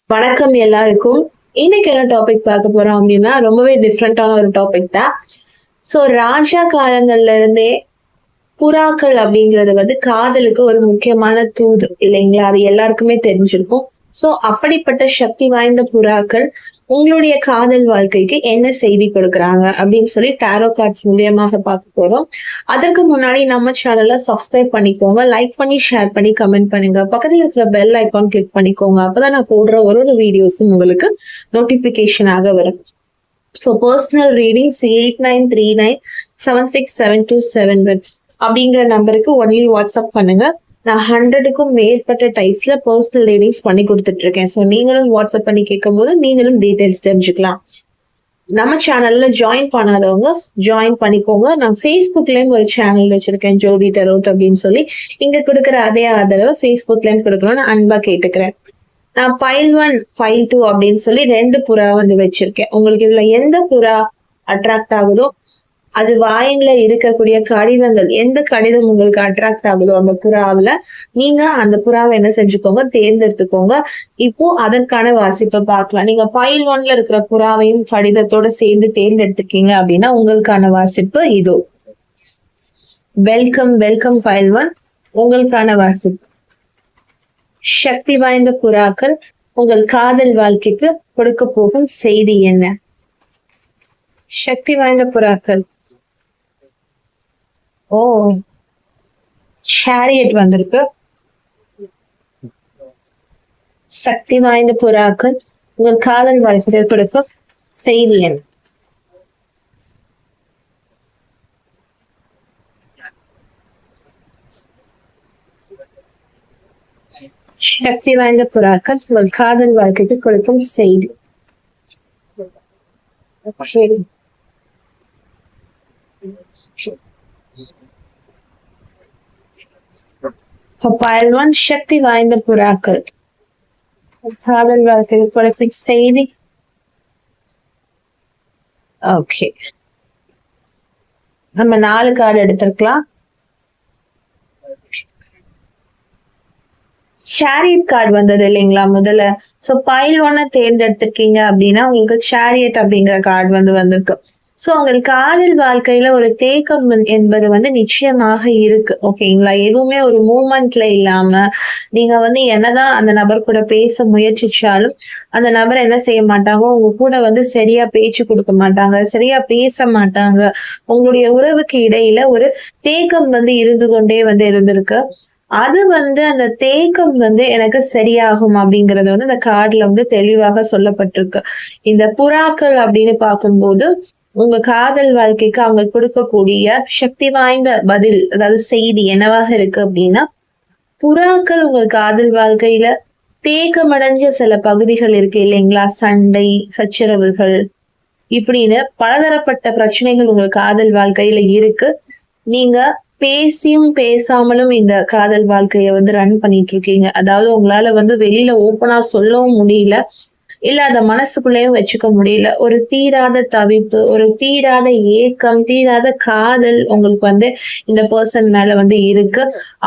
வணக்கம் எல்லாருக்கும். இன்னைக்கு என்ன டாபிக் பார்க்க போறோம் அப்படின்னா ரொம்பவே டிஃப்ரெண்டான ஒரு டாபிக் தான். ஸோ ராஜா காலங்கள்ல இருந்தே புறாக்கள் அப்படிங்கிறது வந்து காதலுக்கு ஒரு முக்கியமான தூது இல்லைங்களா? அது எல்லாருக்குமே தெரிஞ்சிருக்கும். ஸோ அப்படிப்பட்ட சக்தி வாய்ந்த புறாக்கள் உங்களுடைய காதல் வாழ்க்கைக்கு என்ன செய்தி கொடுக்குறாங்க அப்படின்னு சொல்லி டாரோ கார்ட்ஸ் மூலியமாக பார்க்க போறோம். அதற்கு முன்னாடி நம்ம சேனலை சப்ஸ்கிரைப் பண்ணிக்கோங்க, லைக் பண்ணி ஷேர் பண்ணி கமெண்ட் பண்ணுங்க, பக்கத்துல இருக்கிற பெல் ஐக்கான் கிளிக் பண்ணிக்கோங்க. அப்பதான் நான் போடுற ஒரு வீடியோஸும் உங்களுக்கு நோட்டிபிகேஷன் ஆக வரும். ஸோ பர்சனல் ரீடிங்ஸ் 8939767271 அப்படிங்கிற நம்பருக்கு ஒன்லி வாட்ஸ்அப் பண்ணுங்க. நான் 100க்கும் மேற்பட்ட டைப்ஸ்ல பர்சனல் ரீடிங்ஸ் பண்ணி கொடுத்துட்டு இருக்கேன். ஸோ நீங்களும் வாட்ஸ்அப் பண்ணி கேட்கும் போது நீங்களும் டீடைல்ஸ் தெரிஞ்சுக்கலாம். நம்ம சேனல்ல ஜாயின் பண்ணாதவங்க ஜாயின் பண்ணிக்கோங்க. நான் ஃபேஸ்புக்லயும் ஒரு சேனல் வச்சிருக்கேன், ஜோதி டரோட் அப்படின்னு சொல்லி. இங்க கொடுக்குற அதே ஆதரவை ஃபேஸ்புக்லயும் கொடுக்கணும்னு அன்பா கேட்டுக்கிறேன். நான் ஃபைல் 1 ஃபைல் 2 அப்படின்னு சொல்லி 2 புறா வந்து வச்சிருக்கேன். உங்களுக்கு இதுல எந்த புறா அட்ராக்ட் ஆகுதோ, அது வாயின்ல இருக்கக்கூடிய கடிதங்கள், எந்த கடிதம் உங்களுக்கு அட்ராக்ட் ஆகுதோ அந்த புறாவில நீங்க அந்த புறாவை என்ன செஞ்சுக்கோங்க, தேர்ந்தெடுத்துக்கோங்க. இப்போ அதற்கான வாசிப்பை பார்க்கலாம். நீங்க ஃபைல் 1ல இருக்கிற புறாவையும் கடிதத்தோட சேர்ந்து தேர்ந்தெடுத்துக்கீங்க அப்படின்னா உங்களுக்கான வாசிப்பு இதோ. வெல்கம் வெல்கம் ஃபைல் 1, உங்களுக்கான வாசிப்பு. சக்தி வாய்ந்த புறாக்கள் உங்கள் காதல் வாழ்க்கைக்கு கொடுக்க போகும் செய்தி என்ன? சக்தி வாய்ந்த புறாக்கள். ஓ, சேரியட் வந்திருக்கு. சக்தி வாய்ந்த புறாக்கள் உங்கள் காதல் வாழ்க்கைக்கு கொடுக்கும் செய்தி என்ன? சக்தி வாய்ந்த புறாக்கள் உங்கள் காதல் வாழ்க்கைக்கு கொடுக்கும் செய்தி. ஃபைல் 1 சக்தி வாய்ந்த புறாக்கள் காதல் வாழ்க்கைக்கு கொடுக்கும் செய்தி. ஓகே, நம்ம 4 கார்டு எடுத்திருக்கலாம். சேரியட் கார்டு வந்தது இல்லைங்களா முதல்ல. சோ ஃபைல் 1 தேர்ந்தெடுத்திருக்கீங்க அப்படின்னா உங்களுக்கு சேரியட் அப்படிங்கிற கார்டு வந்திருக்கு. சோ உங்களுக்கு காதல் வாழ்க்கையில ஒரு தேக்கம் என்பது வந்து நிச்சயமாக இருக்கு. ஓகேங்களா? எதுவுமே ஒரு மூமெண்ட்ல இல்லாம நீங்க வந்து என்னதான் அந்த நபர் கூட பேச முயற்சிச்சாலும் அந்த நபர் என்ன செய்ய மாட்டாங்க, உங்க கூட வந்து சரியா பேச்சு கொடுக்க மாட்டாங்க, சரியா பேச மாட்டாங்க. உங்களுடைய உறவுக்கு இடையில ஒரு தேக்கம் வந்து இருந்து கொண்டே வந்து இருந்திருக்கு. அது வந்து அந்த தேக்கம் வந்து எனக்கு சரியாகும் அப்படிங்கறது வந்து அந்த கார்டுல வந்து தெளிவாக சொல்லப்பட்டிருக்கு. இந்த புறாக்கள் அப்படின்னு பார்க்கும்போது உங்க காதல் வாழ்க்கைக்கு அவங்க கொடுக்கக்கூடிய சக்தி வாய்ந்த பதில், அதாவது செய்தி என்னவாக இருக்கு அப்படின்னா, புறாக்கள் உங்க காதல் வாழ்க்கையில தேக்கமடைஞ்ச சில பகுதிகள் இருக்கு இல்லைங்களா? சண்டை, சச்சரவுகள் இப்படின்னு பலதரப்பட்ட பிரச்சனைகள் உங்க காதல் வாழ்க்கையில இருக்கு. நீங்க பேசியும் பேசாமலும் இந்த காதல் வாழ்க்கைய வந்து ரன் பண்ணிட்டு இருக்கீங்க. அதாவது உங்களால வந்து வெளியில ஓப்பனா சொல்லவும் முடியல, இல்ல அத மனசுக்குள்ளேயும் வச்சுக்க முடியல. ஒரு தீராத தவிப்பு, ஒரு தீராத ஏக்கம், தீராத காதல் உங்களுக்கு வந்து இந்த பர்சன் மேல வந்து இருக்கு.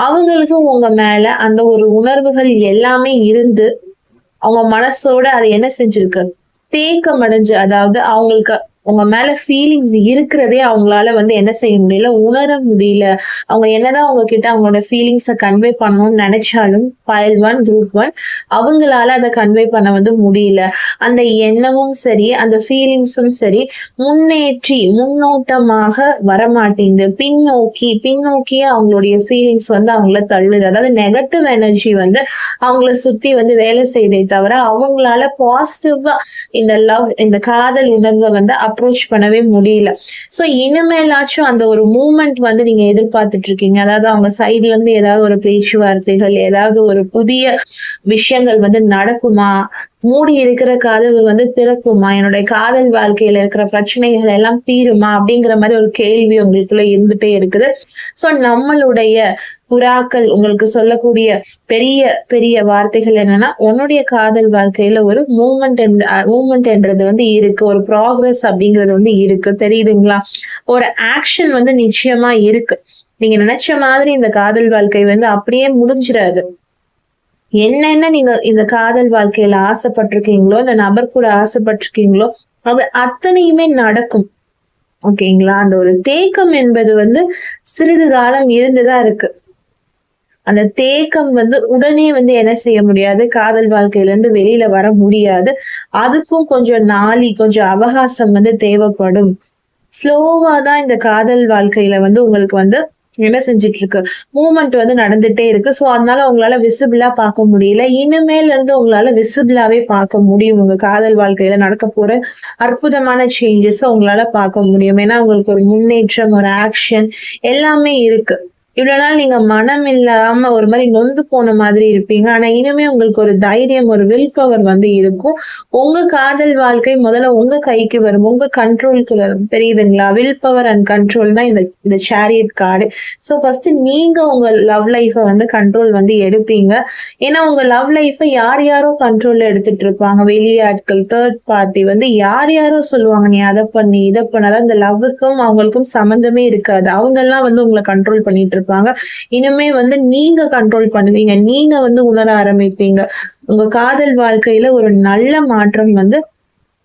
அவங்களுக்கு உங்க மேல அந்த ஒரு உணர்வுகள் எல்லாமே இருந்து அவங்க மனசோட அது என்ன செஞ்சிருக்கு, தேக்கம் அடைஞ்சு, அதாவது அவங்களுக்கு உங்க மேல ஃபீலிங்ஸ் இருக்கிறதே அவங்களால வந்து என்ன செய்ய முடியல, உணர முடியல. அவங்க என்னதான் உங்ககிட்ட அவங்களோட ஃபீலிங்ஸை கன்வே பண்ணணும்னு நினைச்சாலும் ஃபைல் 1 குரூப் 1 அவங்களால அதை கன்வே பண்ண வந்து முடியல. அந்த எண்ணமும் சரி, அந்த ஃபீலிங்ஸும் சரி முன்னோட்டமாக வரமாட்டேங்குது. பின்னோக்கியே அவங்களுடைய ஃபீலிங்ஸ் வந்து அவங்கள தள்ளுது. அதாவது நெகட்டிவ் எனர்ஜி வந்து அவங்கள சுத்தி வந்து வேலை செய்தே தவிர அவங்களால பாசிட்டிவா இந்த லவ், இந்த காதல் உணர்வை வந்து அப்ரோச் பண்ணவே முடியல. சோ இனிமேலாச்சும் அந்த ஒரு மூமெண்ட் வந்து நீங்க எதிர்பார்த்துட்டு இருக்கீங்க. அதாவது அவங்க சைட்ல இருந்து ஏதாவது ஒரு பேச்சுவார்த்தைகள், ஏதாவது ஒரு புதிய விஷயங்கள் வந்து நடக்குமா, மூடி இருக்கிற கதவு வந்து திறக்குமா, என்னுடைய காதல் வாழ்க்கையில இருக்கிற பிரச்சனைகள் எல்லாம் தீருமா அப்படிங்கிற மாதிரி ஒரு கேள்வி உங்களுக்குள்ள இருந்துட்டே இருக்குது. சோ நம்மளுடைய புறாக்கள் உங்களுக்கு சொல்லக்கூடிய பெரிய பெரிய வார்த்தைகள் என்னன்னா, உன்னுடைய காதல் வாழ்க்கையில ஒரு மூமெண்ட் என்றது வந்து இருக்கு, ஒரு ப்ராக்ரஸ் அப்படிங்கிறது வந்து இருக்கு. தெரியுதுங்களா? ஒரு ஆக்ஷன் வந்து நிச்சயமா இருக்கு. நீங்க நினைச்ச மாதிரி இந்த காதல் வாழ்க்கை வந்து அப்படியே முடிஞ்சிடாது. என்னென்ன நீங்க இந்த காதல் வாழ்க்கையில ஆசைப்பட்டிருக்கீங்களோ, இந்த நபர் கூட ஆசைப்பட்டிருக்கீங்களோ, அது அத்தனையுமே நடக்கும். ஓகேங்களா? அந்த ஒரு தேக்கம் என்பது வந்து சிறிது காலம் இருந்துதான் இருக்கு. அந்த தேக்கம் வந்து உடனே வந்து என்ன செய்ய முடியாது, காதல் வாழ்க்கையில இருந்து வெளியில வர முடியாது. அதுக்கும் கொஞ்சம் கொஞ்சம் அவகாசம் வந்து தேவைப்படும். ஸ்லோவா தான் இந்த காதல் வாழ்க்கையில வந்து உங்களுக்கு வந்து என்ன செஞ்சுட்டு இருக்கு, மூவ்மெண்ட் வந்து நடந்துட்டே இருக்கு. சோ அதனால உங்களால விசிபிளா பார்க்க முடியல. இனிமேல் இருந்து உங்களால விசிபிளாவே பார்க்க முடியும். உங்க காதல் வாழ்க்கையில நடக்க போற அற்புதமான சேஞ்சஸ உங்களால பார்க்க முடியும். ஏன்னா உங்களுக்கு ஒரு முன்னேற்றம், ஒரு ஆக்ஷன் எல்லாமே இருக்கு. இவ்வளவு நாள் நீங்க மனம் இல்லாம ஒரு மாதிரி நொந்து போன மாதிரி இருப்பீங்க. ஆனா இனிமே உங்களுக்கு ஒரு தைரியம், ஒரு வில் பவர் வந்து இருக்கும். உங்க காதல் வாழ்க்கை முதல்ல உங்க கைக்கு வரும். உங்க கண்ட்ரோலுக்கு வரும். தெரியுதுங்களா? வில் பவர் அண்ட் கண்ட்ரோல் தான் இந்த இந்த சேரியட் கார்டு. சோ ஃபர்ஸ்ட் நீங்க உங்க லவ் லைஃப வந்து கண்ட்ரோல் வந்து எடுப்பீங்க. ஏன்னா உங்க லவ் லைஃப யார் யாரோ கண்ட்ரோல்ல எடுத்துட்டு இருப்பாங்க. வெளியாட்கள், தேர்ட் பார்ட்டி வந்து யார் யாரோ சொல்லுவாங்க, நீ அதை பண்ணி இதை பண்ணாதான் இந்த லவ்வுக்கும் அவங்களுக்கும் சம்மந்தமே இருக்காது. அவங்க எல்லாம் வந்து உங்களை கண்ட்ரோல் பண்ணிட்டு இருப்பாங்க. இனிமே வந்து நீங்க கண்ட்ரோல் பண்ணுவீங்க. நீங்க வந்து உணர ஆரம்பிப்பீங்க. உங்க காதல் வாழ்க்கையில ஒரு நல்ல மாற்றம் வந்து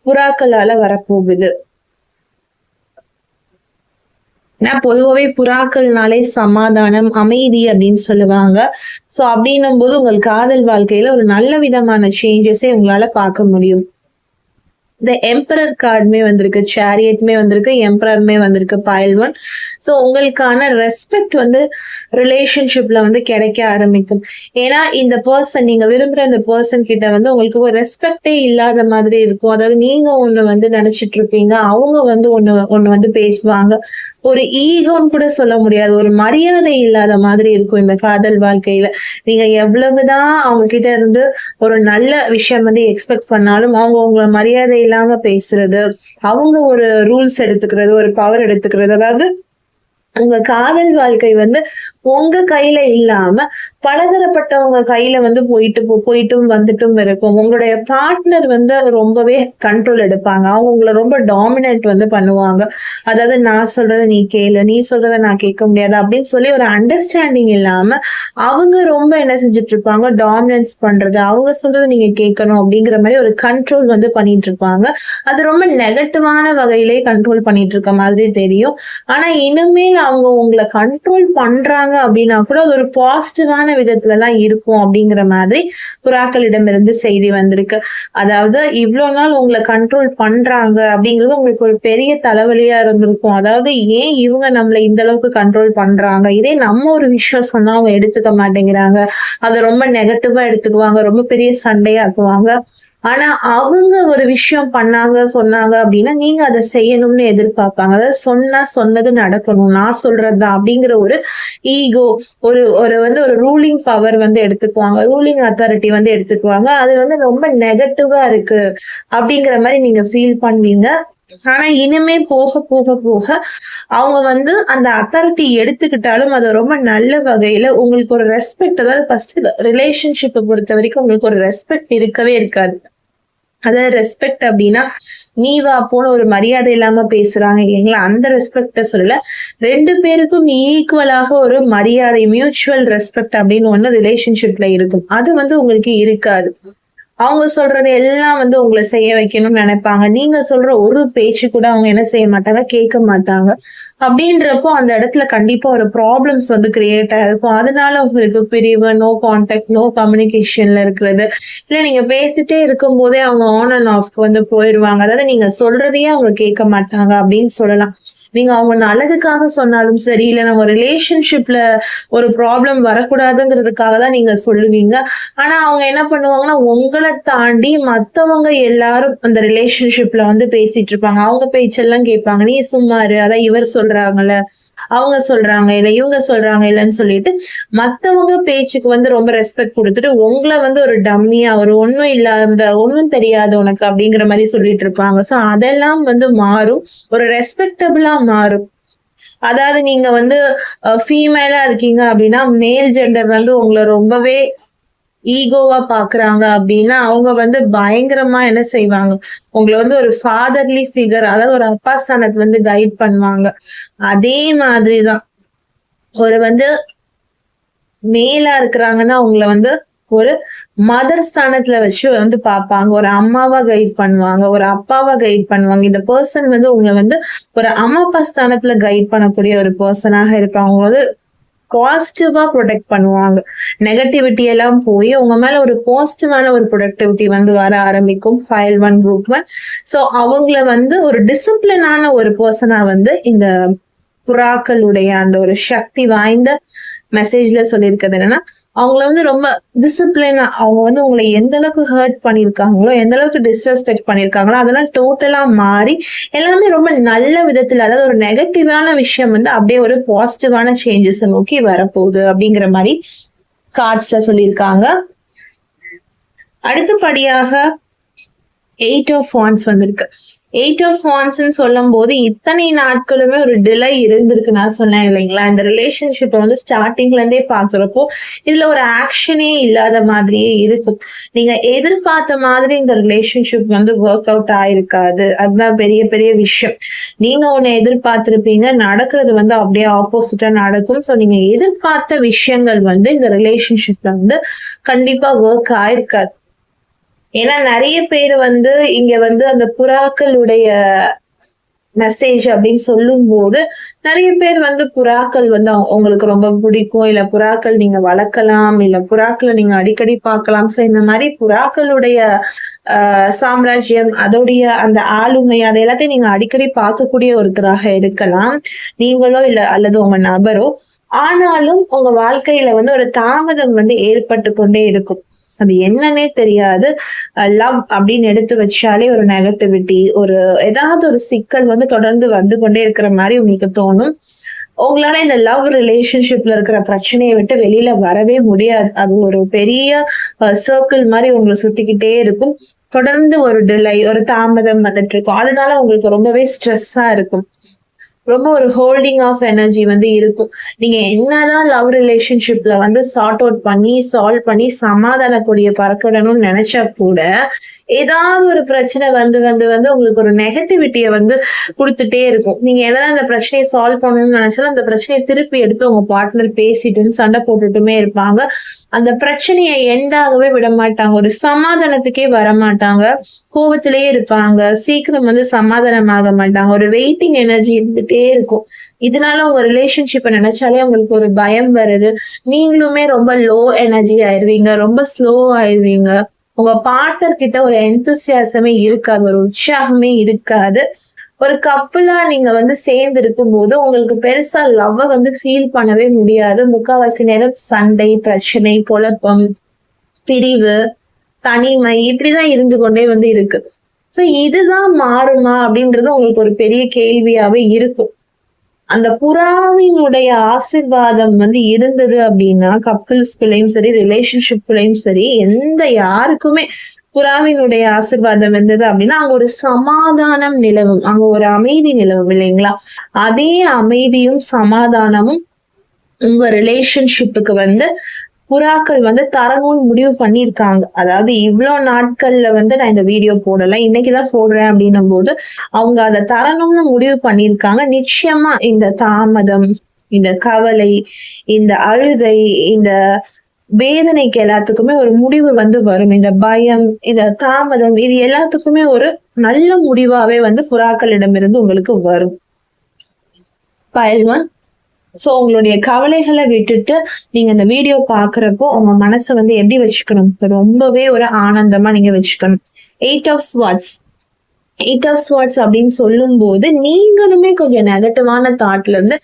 புறாக்களால வரப்போகுது. ஏன்னா பொதுவாவே புறாக்கள்னாலே சமாதானம், அமைதி அப்படின்னு சொல்லுவாங்க. சோ அப்படின்னும் போது உங்கள் காதல் வாழ்க்கையில ஒரு நல்ல விதமான சேஞ்சஸே உங்களால பார்க்க முடியும். இந்த எம்பரர் கார்டுமே வந்திருக்கு, சேரியட்மே வந்திருக்கு, எம்பரருமே வந்திருக்கு, பைல் ஒன். சோ உங்களுக்கான ரெஸ்பெக்ட் வந்து ரிலேஷன்ஷிப்ல வந்து கிடைக்க ஆரம்பிக்கும். ஏன்னா இந்த பர்சன், நீங்க விரும்புற இந்த பர்சன் கிட்ட வந்து உங்களுக்கு ஒரு ரெஸ்பெக்டே இல்லாத மாதிரி இருக்கும். அதாவது நீங்க ஒண்ணு வந்து நினைச்சிட்டு இருப்பீங்க, அவங்க வந்து ஒண்ணு வந்து பேசுவாங்க. ஒரு ஈகோன்னு கூட சொல்ல முடியாது. ஒரு மரியாதை இல்லாத மாதிரி இருக்கும் இந்த காதல் வாழ்க்கையில. நீங்க எவ்வளவுதான் அவங்க கிட்ட இருந்து ஒரு நல்ல விஷயம் வந்து எக்ஸ்பெக்ட் பண்ணாலும் அவங்க உங்களை மரியாதை இல்லாம பேசுறது, அவங்க ஒரு ரூல்ஸ் எடுத்துக்கிறது, ஒரு பவர் எடுத்துக்கிறது, அதாவது உங்க காதல் வாழ்க்கை வந்து உங்க கையில இல்லாம பலதரப்பட்டவங்க கையில வந்து போயிட்டும் வந்துட்டும் இருக்கும். உங்களுடைய பார்ட்னர் வந்து ரொம்பவே கண்ட்ரோல் எடுப்பாங்க. அவங்க உங்களை ரொம்ப டாமினேட் வந்து பண்ணுவாங்க. அதாவது நான் சொல்றத நீ கேளு, நீ சொல்றத நான் கேட்க முடியாது அப்படின்னு சொல்லி ஒரு அண்டர்ஸ்டாண்டிங் இல்லாம அவங்க ரொம்ப என்ன செஞ்சுட்டு இருப்பாங்க, டாமினன்ஸ் பண்றது, அவங்க சொல்றதை நீங்க கேட்கணும் அப்படிங்கிற மாதிரி ஒரு கண்ட்ரோல் வந்து பண்ணிட்டு இருப்பாங்க. அது ரொம்ப நெகட்டிவான வகையிலே கண்ட்ரோல் பண்ணிட்டு இருக்க மாதிரி தெரியும். ஆனா இனிமேல் அவங்க உங்களை கண்ட்ரோல் பண்றாங்க அப்படின்னா கூட அது ஒரு பாசிட்டிவான விதத்துலதான் இருக்கும் அப்படிங்கிற மாதிரி புறாக்களிடம் இருந்து செய்தி வந்திருக்கு. அதாவது இவ்வளவு நாள் உங்களை கண்ட்ரோல் பண்றாங்க அப்படிங்கிறது உங்களுக்கு ஒரு பெரிய தலைவலியா இருந்திருக்கும். அதாவது ஏன் இவங்க நம்மளை இந்த அளவுக்கு கண்ட்ரோல் பண்றாங்க, இதே நம்ம ஒரு விஷயம் சொன்னா அவங்க எடுத்துக்க மாட்டேங்கிறாங்க, அதை ரொம்ப நெகட்டிவா எடுத்துக்குவாங்க, ரொம்ப பெரிய சண்டையாக்குவாங்க. ஆனா அவங்க ஒரு விஷயம் பண்ணாங்க, சொன்னாங்க அப்படின்னா நீங்க அதை செய்யணும்னு எதிர்பார்ப்பாங்க. அதாவது சொன்னா சொன்னது நடக்கணும், நான் சொல்றதுதான் அப்படிங்கிற ஒரு ஈகோ, ஒரு ஒரு வந்து ஒரு ரூலிங் பவர் வந்து எடுத்துக்குவாங்க, ரூலிங் அத்தாரிட்டி வந்து எடுத்துக்குவாங்க. அது வந்து ரொம்ப நெகட்டிவா இருக்கு அப்படிங்கிற மாதிரி நீங்க ஃபீல் பண்ணுவீங்க. ஆனா இனிமே போக போக போக அவங்க வந்து அந்த அத்தாரிட்டி எடுத்துக்கிட்டாலும் அது ரொம்ப நல்ல வகையில உங்களுக்கு ஒரு ரெஸ்பெக்ட், அதாவது ஃபர்ஸ்ட் ரிலேஷன்ஷிப்பை பொறுத்த வரைக்கும் உங்களுக்கு ஒரு ரெஸ்பெக்ட் இருக்கவே இருக்காது. அதாவது ரெஸ்பெக்ட் அப்படின்னா நீ வா போன ஒரு மரியாதை இல்லாம பேசுறாங்க இல்லைங்களா, அந்த ரெஸ்பெக்ட சொல்லல. 2 பேருக்கும் ஈக்குவலாக ஒரு மரியாதை, மியூச்சுவல் ரெஸ்பெக்ட் அப்படின்னு ஒண்ணு ரிலேஷன்ஷிப்ல இருக்கும். அது வந்து உங்களுக்கு இருக்காது. அவங்க சொல்றது எல்லாம் வந்து உங்களை செய்ய வைக்கணும்னு நினைப்பாங்க. நீங்க சொல்ற ஒரு பேச்சு கூட அவங்க என்ன செய்ய மாட்டாங்க, கேட்க மாட்டாங்க. அப்படின்றப்போ அந்த இடத்துல கண்டிப்பா ஒரு ப்ராப்ளம்ஸ் வந்து கிரியேட் ஆயிருக்கும். அதனால உங்களுக்கு பிரிவு, நோ கான்டாக்ட், நோ கம்யூனிகேஷன்ல இருக்கிறது. இல்ல நீங்க பேசிட்டே இருக்கும் போதே அவங்க ஆன் அண்ட் ஆஃப்க்கு வந்து போயிடுவாங்க. அதாவது நீங்க சொல்றதையே அவங்க கேட்க மாட்டாங்க அப்படின்னு சொல்லலாம். நீங்க அவங்க நல்லதுக்காக சொன்னாலும் சரி, இல்ல நம்ம ரிலேஷன்ஷிப்ல ஒரு ப்ராப்ளம் வரக்கூடாதுங்கிறதுக்காக தான் நீங்க சொல்லுவீங்க. ஆனா அவங்க என்ன பண்ணுவாங்கன்னா உங்களை தாண்டி மத்தவங்க எல்லாரும் அந்த ரிலேஷன்ஷிப்ல வந்து பேசிட்டு இருப்பாங்க. அவங்க பேச்செல்லாம் கேட்பாங்க. நீ சும்மா இரு, அதான் இவர் சொல்றாங்கல்ல, அவங்க சொல்றாங்க இல்ல, இவங்க சொல்றாங்க இல்லன்னு சொல்லிட்டு மத்தவங்க பேச்சுக்கு வந்து ரொம்ப ரெஸ்பெக்ட் கொடுத்துட்டு உங்களை வந்து ஒரு டம்மியா, ஒரு ஒண்ணும் இல்லாத, ஒண்ணும் தெரியாது உனக்கு அப்படிங்கிற மாதிரி சொல்லிட்டு இருப்பாங்க. சோ அதெல்லாம் வந்து மாறும், ஒரு ரெஸ்பெக்டபிளா மாறும். அதாவது நீங்க வந்து ஃபீமேலா இருக்கீங்க அப்படின்னா மேல் ஜெண்டர் வந்து உங்களை ரொம்பவே ஈகோவா பாக்குறாங்க அப்படின்னா அவங்க வந்து பயங்கரமா என்ன செய்வாங்க, உங்களை வந்து ஒரு ஃபாதர்லி ஃபிகர், அதாவது ஒரு அப்பா ஸ்தானத்துல வந்து கைட் பண்ணுவாங்க. அதே மாதிரிதான் ஒரு வந்து மேலா இருக்கிறாங்கன்னா அவங்கள வந்து ஒரு மதர் ஸ்தானத்துல வச்சு வந்து பார்ப்பாங்க. ஒரு அம்மாவா கைட் பண்ணுவாங்க, ஒரு அப்பாவா கைட் பண்ணுவாங்க. இந்த பர்சன் வந்து உங்களை வந்து ஒரு அம்மா அப்பா ஸ்தானத்துல கைட் பண்ணக்கூடிய ஒரு பர்சனாக இருப்பாங்க. அவங்க வந்து பாசிட்டிவா ப்ரொடெக்ட் பண்ணுவாங்க. நெகட்டிவிட்டி எல்லாம் போய் உங்க மேல ஒரு பாசிட்டிவான ஒரு ப்ரொடக்டிவிட்டி வந்து வர ஆரம்பிக்கும். File 1 group 1. ஸோ அவங்கள வந்து ஒரு டிசிப்ளினான ஒரு பர்சனா வந்து இந்த புறாக்களுடைய அந்த ஒரு சக்தி வாய்ந்த மெசேஜ்ல சொல்லியிருக்கிறது என்னன்னா, அவங்கள வந்து ரொம்ப டிசிப்ளினா அவங்க வந்து உங்களை எந்த அளவுக்கு ஹர்ட் பண்ணியிருக்காங்களோ, எந்த அளவுக்கு டிஸ்ரெஸ்பெக்ட் பண்ணியிருக்காங்களோ, அதெல்லாம் டோட்டலா மாறி எல்லாமே ரொம்ப நல்ல விதத்துல, அதாவது ஒரு நெகட்டிவான விஷயம் வந்து அப்படியே ஒரு பாசிட்டிவான சேஞ்சஸ் நோக்கி வரப்போகுது அப்படிங்கிற மாதிரி கார்ட்ஸ்ல சொல்லியிருக்காங்க. அடுத்தபடியாக 8 ஆஃப் வாண்ட்ஸ் வந்திருக்கு. 8 ஆஃப் வாண்ட்ஸ்ன்னு சொல்லும் போது இத்தனை நாட்களுமே ஒரு டிலே இருந்திருக்கு நான் சொன்னேன் இல்லைங்களா? இந்த ரிலேஷன்ஷிப்பை வந்து ஸ்டார்டிங்ல இருந்தே பாக்குறப்போ இதுல ஒரு ஆக்ஷனே இல்லாத மாதிரியே இருக்கும். நீங்க எதிர்பார்த்த மாதிரி இந்த ரிலேஷன்ஷிப் வந்து ஒர்க் அவுட் ஆயிருக்காது. அதுதான் பெரிய பெரிய விஷயம். நீங்க ஒண்ணு எதிர்பார்த்திருப்பீங்க, நடக்கிறது வந்து அப்படியே ஆப்போசிட்டா நடக்கும். ஸோ நீங்க எதிர்பார்த்த விஷயங்கள் வந்து இந்த ரிலேஷன்ஷிப்ல வந்து கண்டிப்பா ஒர்க் ஆயிருக்காது. ஏன்னா நிறைய பேர் வந்து இங்க வந்து அந்த புறாக்களுடைய மெசேஜ் அப்படின்னு சொல்லும் போது நிறைய பேர் வந்து புறாக்கள் வந்து உங்களுக்கு ரொம்ப பிடிக்கும், இல்ல புறாக்கள் நீங்க வளர்க்கலாம், இல்ல புறாக்களை நீங்க அடிக்கடி பார்க்கலாம். சோ இந்த மாதிரி புறாக்களுடைய சாம்ராஜ்யம், அதோடைய அந்த ஆளுமை, அதை எல்லாத்தையும் நீங்க அடிக்கடி பார்க்கக்கூடிய ஒருத்தராக இருக்கலாம், நீங்களோ இல்ல அல்லது உங்க நபரோ. ஆனாலும் உங்க வாழ்க்கையில வந்து ஒரு தாமதம் வந்து ஏற்பட்டு கொண்டே இருக்கும். அது என்னன்னே தெரியாது. லவ் அப்படின்னு எடுத்து வச்சாலே ஒரு நெகட்டிவிட்டி, ஒரு ஏதாவது ஒரு சிக்கல் வந்து தொடர்ந்து வந்து கொண்டே இருக்கிற மாதிரி உங்களுக்கு தோணும். உங்களால இந்த லவ் ரிலேஷன்ஷிப்ல இருக்கிற பிரச்சனையை விட்டு வெளியில வரவே முடியாது. அது ஒரு பெரிய சர்க்கிள் மாதிரி உங்களை சுத்திக்கிட்டே இருக்கும். தொடர்ந்து ஒரு டிலை, ஒரு தாமதம் வந்துட்டு இருக்கும். அதனால உங்களுக்கு ரொம்பவே ஸ்ட்ரெஸ்ஸா இருக்கும். ரொம்ப ஒரு ஹோல்டிங் ஆஃப் எனர்ஜி வந்து இருக்கும். நீங்க என்னதான் லவ் ரிலேஷன்ஷிப்ல வந்து சார்ட் அவுட் பண்ணி சால்வ் பண்ணி சமாதானக்கூடிய பறக்கணும்னு நினைச்சா கூட ஏதாவது ஒரு பிரச்சனை வந்து வந்து வந்து உங்களுக்கு ஒரு நெகட்டிவிட்டியை வந்து கொடுத்துட்டே இருக்கும். நீங்க என்னதான் அந்த பிரச்சனையை சால்வ் பண்ணணும்னு நினைச்சாலும் அந்த பிரச்சனையை திருப்பி எடுத்து உங்க பார்ட்னர் பேசிட்டு சண்டை போட்டுட்டுமே இருப்பாங்க. அந்த பிரச்சனையை எண்டாகவே விட மாட்டாங்க. ஒரு சமாதானத்துக்கே வர மாட்டாங்க. கோபத்திலேயே இருப்பாங்க. சீக்கிரம் வந்து சமாதானம் ஆக மாட்டாங்க. ஒரு வெயிட்டிங் எனர்ஜி இருந்துட்டே இருக்கும். இதனால உங்க ரிலேஷன்ஷிப்பை நினைச்சாலே உங்களுக்கு ஒரு பயம் வருது. நீங்களுமே ரொம்ப லோ எனர்ஜி ஆயிருவீங்க, ரொம்ப ஸ்லோ ஆயிருவீங்க. உங்க பார்ட்னர் கிட்ட ஒரு எந்தூசியாசமே இருக்காது, ஒரு உற்சாகமே இருக்காது. ஒரு கப்புலா நீங்க வந்து சேர்ந்து இருக்கும் போது உங்களுக்கு பெருசா லவ் வந்து ஃபீல் பண்ணவே முடியாது. முக்காவாசி நேரம் சண்டை, பிரச்சனை, குழப்பம், பிரிவு, தனிமை இப்படிதான் இருந்து கொண்டே வந்து இருக்கு. சோ இதுதான் மாறுமா அப்படின்றது உங்களுக்கு ஒரு பெரிய கேள்வியாவே இருக்கும். அந்த புறாவினுடைய ஆசீர்வாதம் வந்து இருந்தது அப்படின்னா கப்பிள்ஸ்குள்ளயும் சரி, ரிலேஷன்ஷிப்குள்ளயும் சரி, எந்த யாருக்குமே புறாவினுடைய ஆசீர்வாதம் இருந்தது அப்படின்னா அங்க ஒரு சமாதானம் நிலவும், அங்க ஒரு அமைதி நிலவும் இல்லைங்களா? அதே அமைதியும் சமாதானமும் உங்க ரிலேஷன்ஷிப்புக்கு வந்து புறாக்கள் வந்து தரணும்னு முடிவு பண்ணியிருக்காங்க. அதாவது இவ்வளவு நாட்கள்ல வந்து நான் இந்த வீடியோ போடல, இன்னைக்குதான் போடுறேன் அப்படின்னும் போது அவங்க அதை தரணும்னு முடிவு பண்ணியிருக்காங்க. நிச்சயமா இந்த தாமதம், இந்த கவலை, இந்த அழுகை, இந்த வேதனைக்கு எல்லாத்துக்குமே ஒரு முடிவு வந்து வரும். இந்த பயம், இந்த தாமதம், இது எல்லாத்துக்குமே ஒரு நல்ல முடிவாவே வந்து புறாக்களிடமிருந்து உங்களுக்கு வரும். பயல் 1. சோ உங்களுடைய கவலைகளை விட்டுட்டு நீங்க இந்த வீடியோ பாக்குறப்போ உங்க மனசை வந்து எப்படி வச்சுக்கணும்? ரொம்பவே ஒரு ஆனந்தமா நீங்க வச்சுக்கணும். 8 ஆஃப் ஸ்வார்ட்ஸ். 8 ஆஃப் ஸ்வார்ட்ஸ் அப்படின்னு சொல்லும் போது நீங்களுமே கொஞ்சம் நெகட்டிவான தாட்ல இருந்து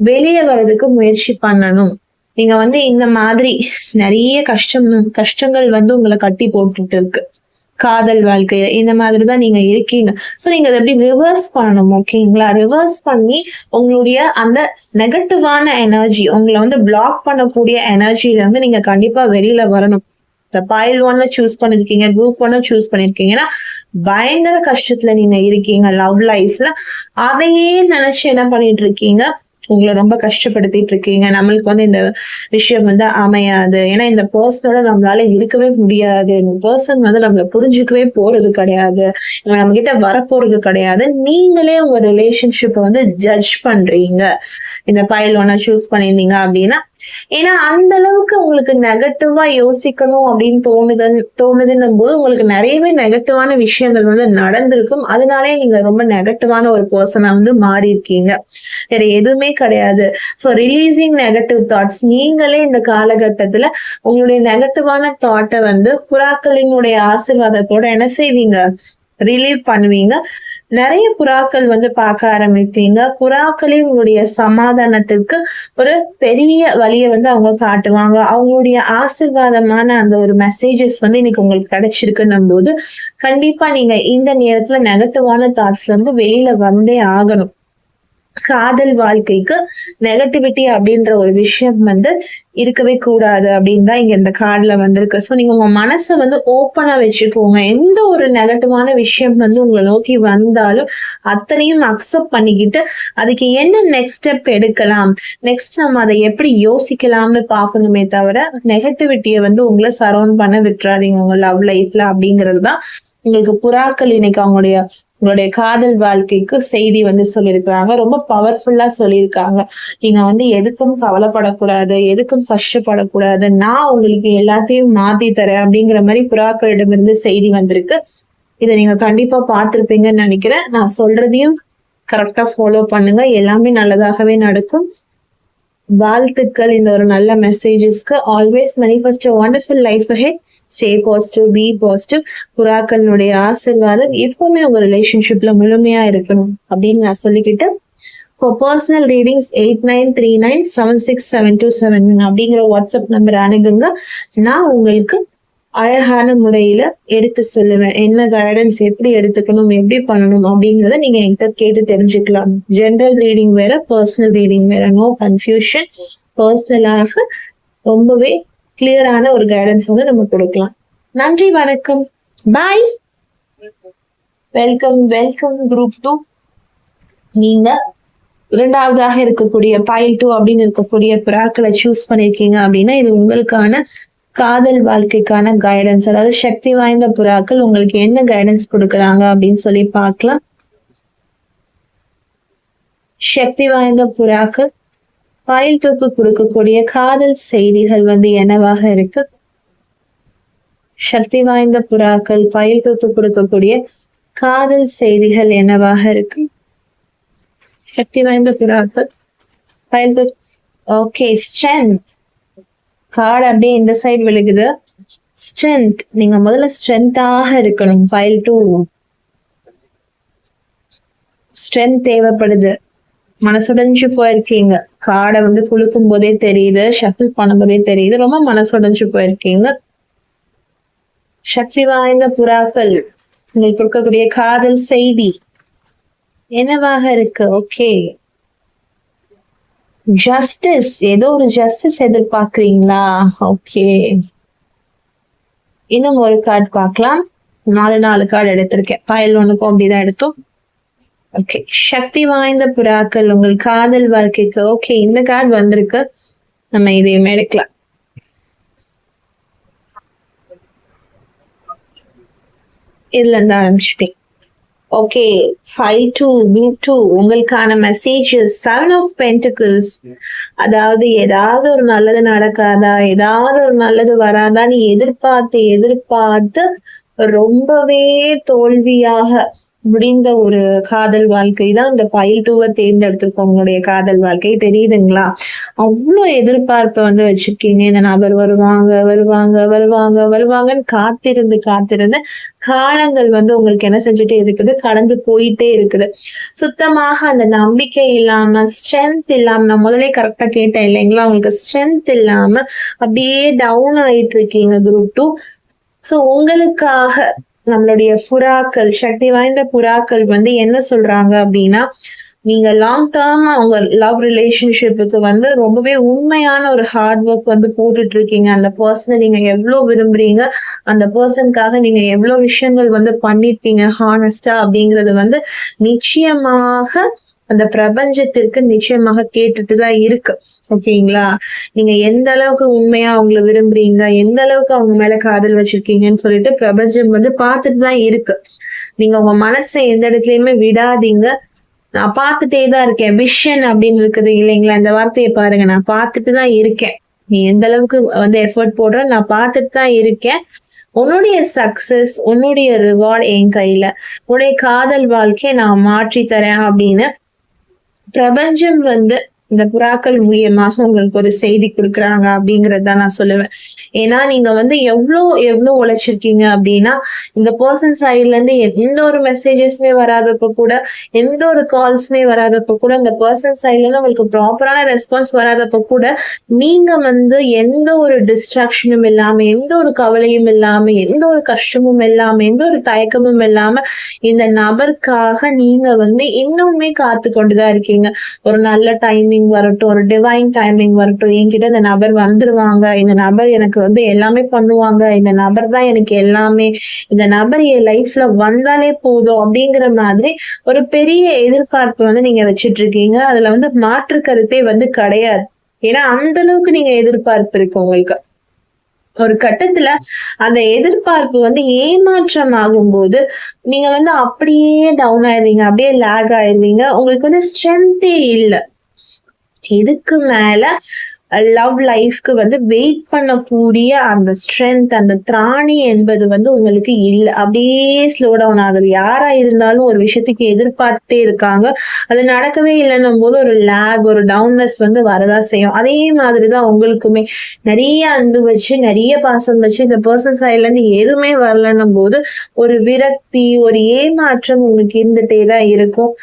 வெளியே வர்றதுக்கு முயற்சி பண்ணணும். நீங்க வந்து இந்த மாதிரி நிறைய கஷ்டங்கள் வந்து உங்களை கட்டி போட்டுட்டு இருக்கு. காதல் வாழ்க்கையில இந்த மாதிரிதான் நீங்க இருக்கீங்க. சோ நீங்க அதை எப்படி ரிவர்ஸ் பண்ணணும், ஓகேங்களா? ரிவர்ஸ் பண்ணி உங்களுடைய அந்த நெகட்டிவான எனர்ஜி, உங்களை வந்து பிளாக் பண்ணக்கூடிய எனர்ஜில இருந்து நீங்க கண்டிப்பா வெளியில வரணும். இந்த பைல் 1 சூஸ் பண்ணிருக்கீங்க, குரூப் 1 சூஸ் பண்ணிருக்கீங்கன்னா பயங்கர கஷ்டத்துல நீங்க இருக்கீங்க லவ் லைஃப்ல. அதையே நினைச்சு என்ன பண்ணிட்டு இருக்கீங்க? உங்களை ரொம்ப கஷ்டப்படுத்திட்டு இருக்கீங்க. நம்மளுக்கு வந்து இந்த விஷயம் வந்து அமையாது, ஏன்னா இந்த பர்சனல நம்மளால இருக்கவே முடியாது, இந்த பர்சன் வந்து நம்மள புரிஞ்சுக்கவே போறது கிடையாது, நம்ம கிட்ட வரப்போறது கிடையாது. நீங்களே உங்க ரிலேஷன்ஷிப்பை வந்து ஜட்ஜ் பண்றீங்க. இந்த பைல் 1 சூஸ் பண்ணியிருந்தீங்க அப்படின்னா ஏன்னா அந்த அளவுக்கு உங்களுக்கு நெகட்டிவா யோசிக்கணும் அப்படின்னு தோணுதுன்னும் போது உங்களுக்கு நிறையவே நெகட்டிவான விஷயங்கள் வந்து நடந்திருக்கும். அதனாலே நீங்க ரொம்ப நெகட்டிவான ஒரு பர்சனா வந்து மாறி இருக்கீங்க. வேற எதுவுமே கிடையாது. ஸோ ரிலீசிங் நெகட்டிவ் தாட்ஸ், நீங்களே இந்த காலகட்டத்துல உங்களுடைய நெகட்டிவான தாட்டை வந்து புறாக்களினுடைய ஆசீர்வாதத்தோட என்ன செய்வீங்க, ரிலீவ் பண்ணுவீங்க. நிறைய புறாக்கள் வந்து பார்க்க ஆரம்பிப்பீங்க. புறாக்களின் உங்களுடைய சமாதானத்திற்கு ஒரு பெரிய வழியை வந்து அவங்க காட்டுவாங்க. அவங்களுடைய ஆசீர்வாதமான அந்த ஒரு மெசேஜஸ் வந்து இன்னைக்கு உங்களுக்கு கிடைச்சிருக்குன்னும் போது கண்டிப்பா நீங்க இந்த நேரத்துல நெகட்டிவான தாட்ஸ்ல இருந்து வெளியில வந்தே ஆகணும். காதல் வாழ்க்கைக்கு நெகட்டிவிட்டி அப்படின்ற ஒரு விஷயம் வந்து இருக்கவே கூடாது அப்படின்னு தான் இங்க இந்த கார்டுல வந்திருக்கு. ஸோ நீங்க உங்க மனசை வந்து ஓப்பனா வச்சுக்கோங்க. எந்த ஒரு நெகட்டிவான விஷயம் வந்து உங்களை நோக்கி வந்தாலும் அத்தனையும் அக்செப்ட் பண்ணிக்கிட்டு அதுக்கு என்ன நெக்ஸ்ட் ஸ்டெப் எடுக்கலாம், நெக்ஸ்ட் நம்ம அதை எப்படி யோசிக்கலாம்னு பார்க்கணுமே தவிர நெகட்டிவிட்டியை வந்து உங்களை சரௌண்ட் பண்ண விட்டுறாதீங்க உங்க லவ் லைஃப்ல. அப்படிங்கிறது தான் உங்களுக்கு புறாக்கள் இன்னைக்கு உங்களுடைய காதல் வாழ்க்கைக்கு செய்தி வந்து சொல்லியிருக்கிறாங்க. ரொம்ப பவர்ஃபுல்லா சொல்லியிருக்காங்க. நீங்க வந்து எதுக்கும் கவலைப்படக்கூடாது, எதுக்கும் கஷ்டப்படக்கூடாது, நான் உங்களுக்கு எல்லாத்தையும் மாத்தி தரேன் அப்படிங்கிற மாதிரி புறாக்களிடமிருந்து செய்தி வந்திருக்கு. இதை நீங்க கண்டிப்பா பார்த்திருப்பீங்கன்னு நினைக்கிறேன். நான் சொல்றதையும் கரெக்டா ஃபாலோ பண்ணுங்க, எல்லாமே நல்லதாகவே நடக்கும். வாழ்த்துக்கள் இந்த ஒரு நல்ல மெசேஜஸ்க்கு. Always manifest a wonderful life ahead. Stay positive, be positive. புறாக்களினுடைய ஆசீர்வாதம் எப்பவுமே உங்க ரிலேஷன்ஷிப்ல முழுமையா இருக்கணும் அப்படின்னு நான் சொல்லிக்கிட்டு, ஃபார் பர்சனல் ரீடிங்ஸ் 8939767271 அப்படிங்கிற வாட்ஸ்அப் நம்பர் அணுகுங்க. நான் உங்களுக்கு அழகான முறையில எடுத்து சொல்லுவேன். என்ன கைடன்ஸ் எப்படி எடுத்துக்கணும், எப்படி பண்ணணும் அப்படிங்கறத நீங்க என்கிட்ட கேட்டு தெரிஞ்சுக்கலாம். ஜெனரல் ரீடிங் வேற, பர்சனல் ரீடிங் வேற. No confusion. பர்சனலாக ரொம்பவே கிளியரான ஒரு கைடன்ஸ் வந்து நம்ம கொடுக்கலாம். நன்றி, வணக்கம், பாய். Welcome welcome group 2. நீங்க இரண்டாவதாக இருக்கக்கூடிய பைல் 2 அப்படின்னு இருக்கக்கூடிய புறாக்களை சூஸ் பண்ணிருக்கீங்க அப்படின்னா இது உங்களுக்கான காதல் வாழ்க்கைக்கான கைடன்ஸ். அதாவது சக்தி வாய்ந்த புறாக்கள் உங்களுக்கு என்ன கைடன்ஸ் கொடுக்கறாங்க அப்படின்னு சொல்லி பார்க்கலாம். சக்தி வாய்ந்த புறாக்கள் பைல் 2க்கு கொடுக்கக்கூடிய காதல் செய்திகள் வந்து என்னவாக இருக்கு? சக்தி வாய்ந்த புறாக்கள் பைல் 2க்கு கொடுக்கக்கூடிய காதல் செய்திகள் என்னவாக இருக்கு? சக்தி வாய்ந்த புறாக்கள் பைல் 2. ஓகே, ஸ்ட்ரென்த் கார்டு அப்படியே இந்த சைடு விழுகுது. ஸ்ட்ரென்த், நீங்க முதல்ல ஸ்ட்ரென்த்தாக இருக்கணும். பைல் 2 ஸ்ட்ரென்த் தேவைப்படுது. மனசுடைஞ்சு போயிருக்கீங்க. கார்டை வந்து குலுக்கும் போதே தெரியுது, ஷஃபில் பண்ணும் போதே தெரியுது, ரொம்ப மனசுடைஞ்சு போயிருக்கீங்க. சக்தி வாய்ந்த புறாக்கள் உங்களுக்கு கொடுக்கக்கூடிய காதல் செய்தி என்னவாக இருக்கு? ஓகே, ஜஸ்டிஸ், ஏதோ ஒரு ஜஸ்டிஸ் எதிர்பார்க்கிறீங்களா? ஓகே, இன்னும் ஒரு கார்டு பார்க்கலாம். 4 கார்டு எடுத்திருக்கேன். பைல் 1க்கும் அப்படிதான் எடுத்தோம். ஓகே, சக்தி வாய்ந்த புறாக்கள் உங்கள் காதல் வாழ்க்கைக்கு. ஓகே, இந்த கார்டு வந்திருக்கு, நம்ம இதையும் எடுக்கலாம். இதுல இருந்து ஆரம்பிச்சுட்டேன். ஓகே, 5-2 group 2 உங்களுக்கான மெசேஜஸ் 7 of Pentacles. அதாவது ஏதாவது ஒரு நல்லது நடக்காதா, ஏதாவது ஒரு நல்லது வராதா, நீ எதிர்பார்த்து ரொம்பவே தோல்வியாக முடிந்த ஒரு காதல் வாழ்க்கை தான் இந்த பைல் 2 தேர்ந்தெடுத்திருக்கவங்களுடைய காதல் வாழ்க்கை. தெரியுதுங்களா? அவ்வளோ எதிர்பார்ப்பை வந்து வச்சிருக்கீங்க. இந்த நபர் வருவாங்கன்னு காத்திருந்து காலங்கள் வந்து உங்களுக்கு என்ன செஞ்சுட்டே இருக்குது, கடந்து போயிட்டே இருக்குது. சுத்தமாக அந்த நம்பிக்கை இல்லாம, ஸ்ட்ரென்த் இல்லாம, நான் முதலே கரெக்டா கேட்டேன் இல்லைங்களா, உங்களுக்கு ஸ்ட்ரென்த் இல்லாம அப்படியே டவுன் ஆயிட்டு இருக்கீங்க குரூப் 2. ஸோ உங்களுக்காக நம்மளுடைய புறாக்கள், சக்தி வாய்ந்த புறாக்கள் வந்து என்ன சொல்றாங்க அப்படின்னா, நீங்க லாங் டேர்ம் உங்க லவ் ரிலேஷன்ஷிப்புக்கு வந்து ரொம்பவே உண்மையான ஒரு ஹார்ட் ஒர்க் வந்து போட்டுட்டு இருக்கீங்க. அந்த பர்சனை நீங்க எவ்வளவு விரும்புறீங்க, அந்த பர்சனுக்காக நீங்க எவ்வளவு விஷயங்கள் வந்து பண்ணிருக்கீங்க ஹானஸ்டா அப்படிங்கறது வந்து நிச்சயமாக அந்த பிரபஞ்சத்திற்கு நிச்சயமாக கேட்டுட்டுதான் இருக்கு. ஓகேங்களா? நீங்க எந்த அளவுக்கு உண்மையா அவங்கள விரும்புறீங்க, எந்த அளவுக்கு அவங்க மேல காதல் வச்சிருக்கீங்கன்னு சொல்லிட்டு பிரபஞ்சம் வந்து பார்த்துட்டு தான் இருக்கு. நீங்க உங்க மனசை எந்த இடத்துலயுமே விடாதீங்க. நான் பார்த்துட்டே தான் இருக்கேன். விஷன் அப்படின்னு இருக்குது இல்லைங்களா, இந்த வார்த்தையை பாருங்க. நான் பார்த்துட்டு தான் இருக்கேன். நீ எந்த அளவுக்கு வந்து எஃபர்ட் போடுற நான் பார்த்துட்டு தான் இருக்கேன். உன்னுடைய சக்சஸ், உன்னுடைய ரிவார்ட் என் கையில. உன்னுடைய காதல் வாழ்க்கையை நான் மாற்றி தரேன் அப்படின்னு பிரபஞ்சம் வந்து இந்த புறாக்கள் மூலியமாக உங்களுக்கு ஒரு செய்தி கொடுக்குறாங்க அப்படிங்கறத நான் சொல்லுவேன். ஏன்னா நீங்க வந்து எவ்வளவு உழைச்சிருக்கீங்க அப்படின்னா, இந்த பர்சன் சைட்ல இருந்து எந்த ஒரு மெசேஜஸ்மே வராதப்ப கூட, எந்த ஒரு கால்ஸ்மே வராதப்ப கூட, இந்த பர்சன் சைட்ல இருந்து உங்களுக்கு ப்ராப்பரான ரெஸ்பான்ஸ் வராதப்ப கூட, நீங்க வந்து எந்த ஒரு டிஸ்ட்ராக்ஷனும் இல்லாம, எந்த ஒரு கவலையும் இல்லாம, எந்த ஒரு கஷ்டமும் இல்லாம, எந்த ஒரு தயக்கமும் இல்லாம இந்த நபருக்காக நீங்க வந்து இன்னுமே காத்து கொண்டுதான் இருக்கீங்க. ஒரு நல்ல டைமிங் வரட்டும், ஒரு டிவைன் டைமிங் வரட்டும், என்கிட்ட இந்த நபர் வந்துருவாங்க, இந்த நபர் எனக்கு வந்து எல்லாமே பண்ணுவாங்க, இந்த நபர் தான் எனக்கு எல்லாமே, இந்த நபர் என் லைஃப்ல வந்தாலே போதும் அப்படிங்கிற மாதிரி ஒரு பெரிய எதிர்பார்ப்பு வந்து நீங்க வச்சிட்டு இருக்கீங்க. அதுல வந்து மாற்று கருத்தே வந்து கிடையாது. ஏன்னா அந்த அளவுக்கு நீங்க எதிர்பார்ப்பு இருக்கு உங்களுக்கு. ஒரு கட்டத்துல அந்த எதிர்பார்ப்பு வந்து ஏமாற்றம் ஆகும்போது நீங்க வந்து அப்படியே டவுன் ஆயிருவீங்க, அப்படியே லேக் ஆயிருவீங்க. உங்களுக்கு வந்து ஸ்ட்ரென்த்தே இல்ல. இதுக்கு மேல லவ் லைஃப்க்கு வந்து வெயிட் பண்ணக்கூடிய அந்த ஸ்ட்ரென்த், அந்த திராணி என்பது வந்து உங்களுக்கு இல்ல. அப்படியே ஸ்லோ டவுன் ஆகுது. யாரா இருந்தாலும் ஒரு விஷயத்துக்கு எதிர்பார்த்துட்டே இருக்காங்க, அது நடக்கவே இல்லைன்னும் போது ஒரு லேக், ஒரு டவுன்னஸ் வந்து வரதான் செய்யும். அதே மாதிரிதான் உங்களுக்குமே நிறைய அன்பு வச்சு, நிறைய பாசம் வச்சு இந்த பர்சன் சைட்ல இருந்து எதுவுமே வரலன்னும் போது ஒரு விரக்தி, ஒரு ஏமாற்றம் உங்களுக்கு இருந்துட்டே தான் இருக்கும்.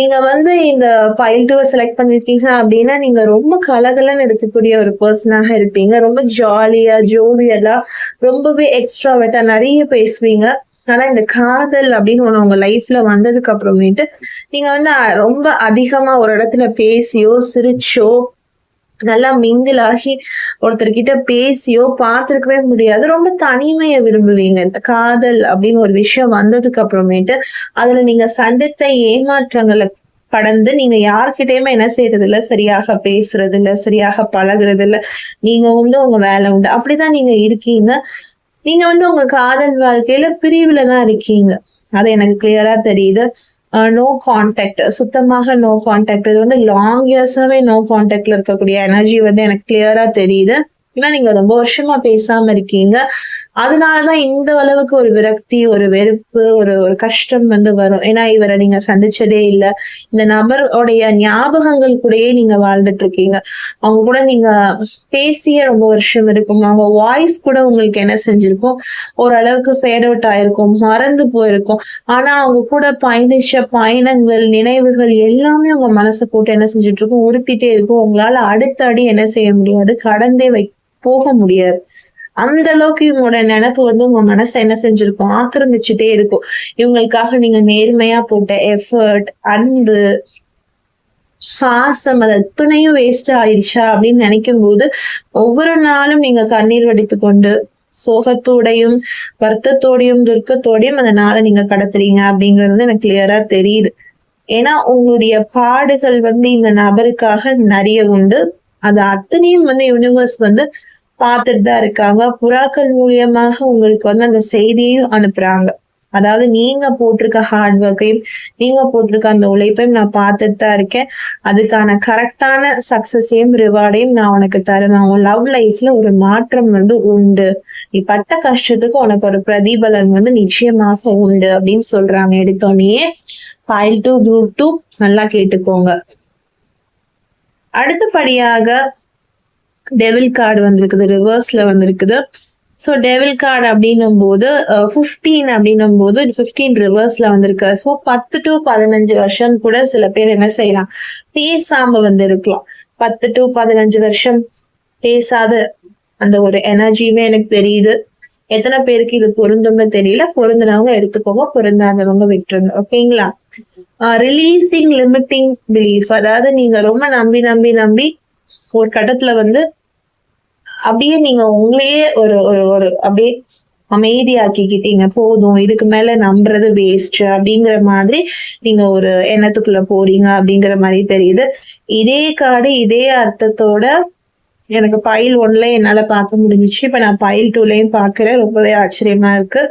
நீங்க வந்து இந்த ஃபைல் 2 செலக்ட் பண்ணிருக்கீங்க அப்படின்னா, நீங்க ரொம்ப கலகலன்னு இருக்கக்கூடிய ஒரு பர்சனாக இருப்பீங்க. ரொம்ப ஜாலியா, ஜோவியலா, ரொம்பவே எக்ஸ்ட்ராவர்ட்டா நிறைய பேசுவீங்க. ஆனா இந்த காதல் அப்படின்னு ஒண்ணு உங்க லைஃப்ல வந்ததுக்கு அப்புறமேட்டு நீங்க வந்து ரொம்ப அதிகமா ஒரு இடத்துல பேசியோ, சிரிச்சோ, நல்லா மிங்கிள் ஆகி ஒருத்தர்கிட்ட பேசியோ பார்த்திருக்கவே முடியாது. ரொம்ப தனிமையை விரும்புவீங்க. இந்த காதல் அப்படின்னு ஒரு விஷயம் வந்ததுக்கு அப்புறமேட்டு அதுல நீங்க சந்தித்த ஏமாற்றங்களை கடந்து நீங்க யார்கிட்டயுமே என்ன செய்யறது இல்ல, சரியாக பேசுறது இல்ல, சரியாக பழகுறது இல்ல. நீங்க உண்டு, உங்க வேலை உண்டு, அப்படிதான் நீங்க இருக்கீங்க. நீங்க வந்து உங்க காதல் வாழ்க்கையில பிரிவுல தான் இருக்கீங்க. அது எனக்கு கிளியரா தெரியுது. நோ கான்டாக்ட், சுத்தமாக நோ கான்டாக்ட். இது வந்து லாங் இயர்ஸாவே நோ கான்டாக்ட்ல இருக்கக்கூடிய எனர்ஜி வந்து எனக்கு கிளியரா தெரியுது. ஏன்னா நீங்க ரொம்ப வருஷமா பேசாம இருக்கீங்க. அதனாலதான் இந்த அளவுக்கு ஒரு விரக்தி, ஒரு வெறுப்பு, ஒரு ஒரு கஷ்டம் வந்து வரும். ஏன்னா இவரை நீங்க சந்திச்சதே இல்ல. இந்த நபருடைய ஞாபகங்கள் கூடயே நீங்க வாழ்ந்துட்டு இருக்கீங்க. அவங்க கூட நீங்க பேசிய ரொம்ப வருஷம் இருக்கும். அவங்க வாய்ஸ் கூட உங்களுக்கு என்ன செஞ்சிருக்கும், ஓரளவுக்கு ஃபேட் அவுட் ஆயிருக்கும், மறந்து போயிருக்கும். ஆனா அவங்க கூட பயணிச்ச பயணங்கள், நினைவுகள் எல்லாமே உங்க மனசை போட்டு என்ன செஞ்சுட்டு இருக்கும், உறுத்திட்டே இருக்கும். உங்களால அடுத்த அடி என்ன செய்ய முடியாது, கடந்தே போக முடியாது. அந்த அளவுக்கு இவங்களோட நினைப்பு வந்து உங்க மனசை என்ன செஞ்சிருக்கும், ஆக்கிரமிச்சுட்டே இருக்கும். இவங்களுக்காக நீங்க நேர்மையா போட்ட எஃபர்ட், அன்பு, பாசம், அது அத்தனையும் வேஸ்ட் ஆயிடுச்சா அப்படின்னு நினைக்கும் போது ஒவ்வொரு நாளும் நீங்க கண்ணீர் வடித்து கொண்டு சோகத்தோடையும், வருத்தத்தோடையும், துர்க்கத்தோடையும் அந்த நாளை நீங்க கடத்துறீங்க அப்படிங்கிறது வந்து எனக்கு கிளியரா தெரியுது. ஏன்னா உங்களுடைய பாடுகள் வந்து இந்த நபருக்காக நிறைய உண்டு. அது அத்தனையும் வந்து யூனிவர்ஸ் வந்து பார்த்துட்டு தான் இருக்காங்க. புறாக்கள் மூலியமாக உங்களுக்கு வந்து அந்த செய்தியையும் அனுப்புறாங்க. அதாவது நீங்க போட்டிருக்க ஹார்ட் ஒர்க்கையும், நீங்க போட்டிருக்க அந்த உழைப்பையும் நான் பார்த்துட்டு தான் இருக்கேன். அதுக்கான கரெக்டான சக்சஸையும், ரிவார்டையும் நான் உனக்கு தருவேன். உன் லவ் லைஃப்ல ஒரு மாற்றம் வந்து உண்டு. நீ பட்ட கஷ்டத்துக்கு உனக்கு ஒரு பிரதிபலன் வந்து நிச்சயமாக உண்டு அப்படின்னு சொல்றாங்க. எடுத்தோடனே ஃபைல் 2 குரூப் 2 நல்லா கேட்டுக்கோங்க. அடுத்தபடியாக டெவில் கார்டு வந்திருக்குது, ரிவர்ஸ்ல வந்திருக்குது. ஸோ டெவில் கார்டு அப்படின்னும் போது 15 அப்படின்னும் போது 15 ரிவர்ஸ்ல வந்திருக்கு. ஸோ 10 to 15 வருஷம் கூட சில பேர் என்ன செய்யலாம், பேசாம வந்து இருக்கலாம். 10 to 15 வருஷம் பேசாத அந்த ஒரு எனர்ஜியுமே எனக்கு தெரியுது. எத்தனை பேருக்கு இது பொருந்தும்னு தெரியல. பொருந்தினவங்க எடுத்துக்கோங்க, பொருந்தாதவங்க விட்டுருங்க. ஓகேங்களா? ரிலீசிங் லிமிட்டிங் பிலீஃப், அதாவது நீங்க ரொம்ப நம்பி நம்பி நம்பி ஒரு கட்டத்துல வந்து அப்படியே நீங்க உங்களையே ஒரு ஒரு ஒரு அப்படியே அமைதியாக்கிக்கிட்டீங்க. போதும், இதுக்கு மேல நம்புறது வேஸ்ட் அப்படிங்கிற மாதிரி நீங்க ஒரு எண்ணத்துக்குள்ள போறீங்க அப்படிங்கிற மாதிரி தெரியுது. இதே கார்டு இதே அர்த்தத்தோட எனக்கு பைல் 1ல என்னால பார்க்க முடிஞ்சிச்சு. இப்ப நான் பைல் 2லயும் பாக்குறேன். ரொம்பவே ஆச்சரியமா இருக்கு.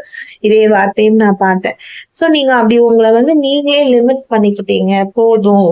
இதே வார்த்தையும் நான் பார்த்தேன். சோ நீங்க அப்படி உங்களை வந்து நீங்களே லிமிட் பண்ணிக்கிட்டீங்க. போதும்,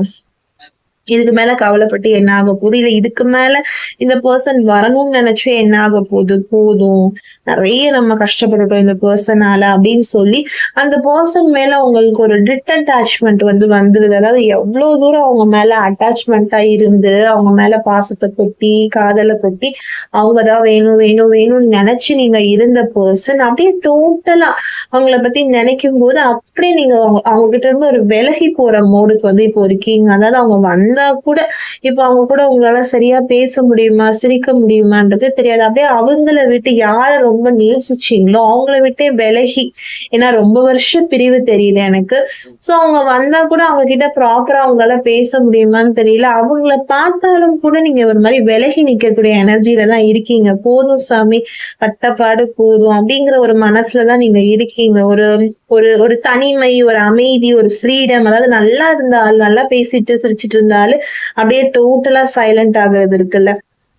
இதுக்கு மேல கவலைப்பட்டு என்ன ஆக போகுது, இல்ல இதுக்கு மேல இந்த பர்சன் வரணும்னு நினைச்சு என்ன ஆக போகுது, போதும் நிறைய நம்ம கஷ்டப்பட்டுட்டோம் இந்த பர்சனால அப்படின்னு சொல்லி அந்த பர்சன் மேல உங்களுக்கு ஒரு டிட்டச்மெண்ட் வந்துருது. அதாவது எவ்வளவு தூரம் அவங்க மேல அட்டாச்மெண்டா இருந்து அவங்க மேல பாசத்தை கொட்டி காதலை கொட்டி அவங்கதான் வேணும் வேணும் வேணும்னு நினைச்சு நீங்க இருந்த பர்சன் அப்படியே டோட்டலா அவங்கள பத்தி நினைக்கும் போது அப்படியே நீங்க அவங்க கிட்ட இருந்து ஒரு விலகி போற மோடுக்கு இப்போ இருக்கீங்க. அதாவது அவங்க வந்தா கூட இப்ப அவங்க கூட உங்களால சரியா பேச முடியுமா, சிரிக்க முடியுமான்றது தெரியாது. அப்படியே அவங்கள விட்டு யார ரொம்ப நேசிச்சீங்களோ அவங்கள விட்டே விலகி, ஏன்னா ரொம்ப வருஷம் பிரிவு தெரியுது எனக்கு. சோ அவங்க வந்தா கூட அவங்க கிட்ட ப்ராப்பரா அவங்களால பேச முடியுமான்னு தெரியல. அவங்கள பார்த்தாலும் கூட நீங்க ஒரு மாதிரி விலகி நிக்கக்கூடிய எனர்ஜில தான் இருக்கீங்க. போதும் சாமி, பட்டப்பாடு போதும் அப்படிங்கிற ஒரு மனசுலதான் நீங்க இருக்கீங்க. ஒரு ஒரு ஒரு தனிமை, ஒரு அமைதி, ஒரு ஃப்ரீடம். அதாவது நல்லா இருந்தாலும் நல்லா பேசிட்டு சிரிச்சிட்டு இருந்தாலும் அப்படியே டோட்டலா சைலண்ட் ஆகுறது இருக்குல்ல,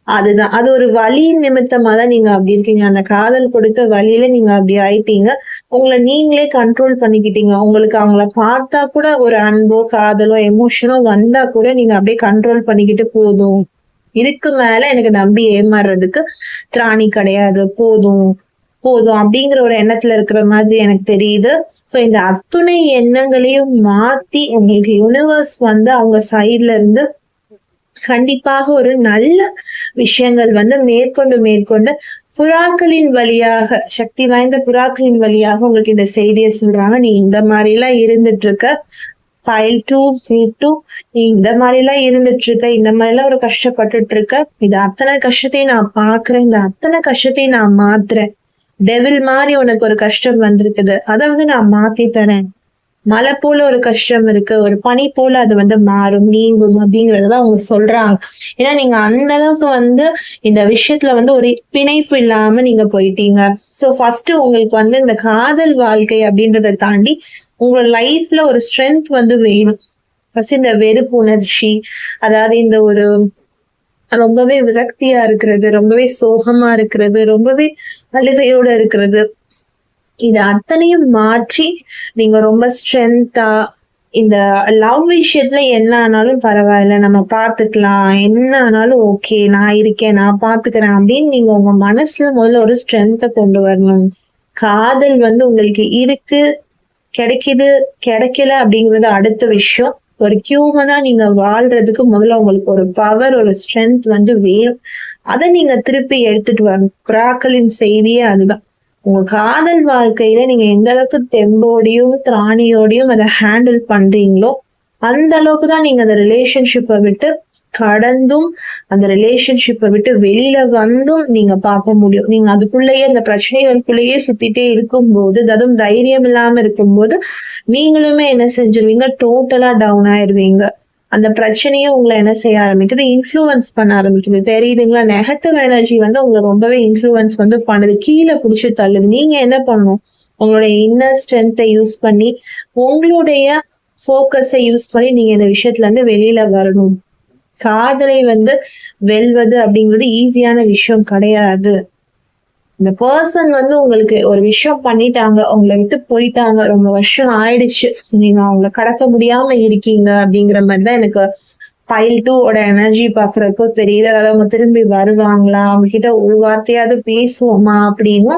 அதுதான். அது ஒரு வலி நிமித்தமா தான் நீங்க அப்படி இருக்கீங்க. அந்த காதல் கொடுத்த வழியில நீங்க அப்படி ஆயிட்டீங்க. உங்களை நீங்களே கண்ட்ரோல் பண்ணிக்கிட்டீங்க. உங்களுக்கு அவங்கள பார்த்தா கூட ஒரு அன்போ காதலோ எமோஷனோ வந்தா கூட நீங்க அப்படியே கண்ட்ரோல் பண்ணிக்கிட்டு போதும், இதுக்கு மேல எனக்கு நம்பி ஏமாறுறதுக்கு திராணி கிடையாது, போதும் போதும் அப்படிங்கிற ஒரு எண்ணத்துல இருக்கிற மாதிரி எனக்கு தெரியுது. சோ இந்த அத்துணை எண்ணங்களையும் மாத்தி உங்களுக்கு யூனிவர்ஸ் அவங்க சைட்ல இருந்து கண்டிப்பாக ஒரு நல்ல விஷயங்கள் மேற்கொண்டு மேற்கொண்டு புறாக்களின் வழியாக, சக்தி வாய்ந்த புறாக்களின் வழியாக உங்களுக்கு இந்த செய்தியை சொல்றாங்க. நீ இந்த மாதிரி எல்லாம் இருந்துட்டு இருக்க, ஃபைல் 2 2 நீ இந்த மாதிரி எல்லாம் இருந்துட்டு இருக்க, இந்த மாதிரி எல்லாம் ஒரு கஷ்டப்பட்டுட்டு இருக்க, இது அத்தனை கஷ்டத்தையும் நான் பாக்குறேன், இந்த அத்தனை கஷ்டத்தையும் நான் மாத்துறேன். டெவில் மாதிரி உனக்கு ஒரு கஷ்டம் வந்திருக்குது, அதை நான் மாத்தி தரேன். மழை போல ஒரு கஷ்டம் இருக்கு, ஒரு பனி போல அது மாறும் நீங்கும் அப்படிங்கறதுதான் அவங்க சொல்றாங்க. ஏன்னா நீங்க அந்த அளவுக்கு இந்த விஷயத்துல ஒரு பிணைப்பு இல்லாம நீங்க போயிட்டீங்க. சோ ஃபர்ஸ்ட் உங்களுக்கு இந்த காதல் வாழ்க்கை அப்படின்றத தாண்டி உங்க லைஃப்ல ஒரு ஸ்ட்ரென்த் வேணும். ஃபர்ஸ்ட் இந்த வெறுப்பு உணர்ச்சி, அதாவது இந்த ஒரு ரொம்பவே விரக்தியா இருக்கிறது, ரொம்பவே சோகமா இருக்கிறது, ரொம்பவே அழுகையோட இருக்கிறது, இது அத்தனையும் மாற்றி நீங்க ரொம்ப ஸ்ட்ரென்த்தா இந்த லவ் விஷயத்துல என்ன ஆனாலும் பரவாயில்ல, நம்ம பாத்துக்கலாம், என்ன ஆனாலும் ஓகே, நான் இருக்கேன், நான் பாத்துக்கிறேன் அப்படின்னு நீங்க உங்க மனசுல முதல்ல ஒரு ஸ்ட்ரென்த்தை கொண்டு வரணும். காதல் உங்களுக்கு இருக்கு, கிடைக்குது, கிடைக்கல அப்படிங்கிறது அடுத்த விஷயம். ஒரு ஹியூமனா நீங்க வாழ்றதுக்கு முதல்ல உங்களுக்கு ஒரு பவர், ஒரு ஸ்ட்ரென்த் வேணும். அதை நீங்க திருப்பி எடுத்துட்டு வரணும். புறாக்களின் செய்தியே அதுதான். உங்க காதல் வாழ்க்கையில நீங்க எந்த அளவுக்கு தெம்போடையும் திராணியோடையும் அதை ஹேண்டில் பண்றீங்களோ அந்த அளவுக்கு தான் நீங்க அந்த ரிலேஷன்ஷிப்பை விட்டு கடந்தும் அந்த ரிலேஷன்ஷிப்பை விட்டு வெளியில வந்தும் நீங்க பார்க்க முடியும். நீங்க அதுக்குள்ளேயே அந்த பிரச்சனைகளுக்குள்ளேயே சுத்திட்டே இருக்கும்போது, அதுவும் தைரியம் இல்லாம இருக்கும்போது நீங்களுமே என்ன செஞ்சிருவீங்க, டோட்டலா டவுன் ஆயிருவீங்க. அந்த பிரச்சனையே உங்களை என்ன செய்ய ஆரம்பிக்குது, இன்ஃப்ளூயன்ஸ் பண்ண ஆரம்பிக்குது. தெரியுதுங்களா? நெகட்டிவ் எனர்ஜி உங்களை ரொம்பவே இன்ஃப்ளூயன்ஸ் பண்ணுது, கீழே புடிச்சு தள்ளுது. நீங்க என்ன பண்ணணும், உங்களுடைய இன்னர் ஸ்ட்ரென்த்தை யூஸ் பண்ணி, உங்களுடைய ஃபோக்கஸை யூஸ் பண்ணி நீங்க இந்த விஷயத்துல இருந்து வெளியில வரணும். காதலை வெல்வது அப்படிங்கிறது ஈஸியான விஷயம் கிடையாது. இந்த பர்சன் உங்களுக்கு ஒரு விஷயம் பண்ணிட்டாங்க, உங்களை விட்டு போயிட்டாங்க, ரொம்ப வருஷம் ஆயிடுச்சு, நீங்க அவங்களை கடக்க முடியாம இருக்கீங்க அப்படிங்கிற மாதிரிதான் எனக்கு பைல் 2 ஓட எனர்ஜி பாக்குறப்போ தெரியுது. அதாவது அவங்க திரும்பி வருவாங்களா, அவங்க கிட்ட ஒரு வார்த்தையாவது பேசுவோமா அப்படின்னு.